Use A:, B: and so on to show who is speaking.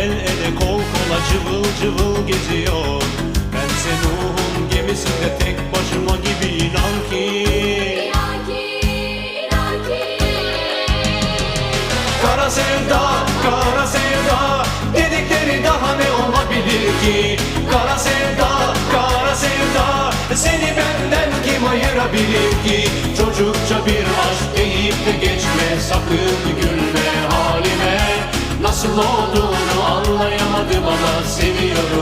A: el ele kol kola cıvıl cıvıl geziyor. Bense Nuh'un gemisinde tek başıma gibi inan ki. Kara sevda, kara sevda dedikleri daha ne olabilir ki? Kara sevda, kara sevda seni benden kim ayırabilir ki? Çocukça bir aşk deyip de geçme, sakın gülme halime. Nasıl olduğunu anlayamadım ama seviyorum.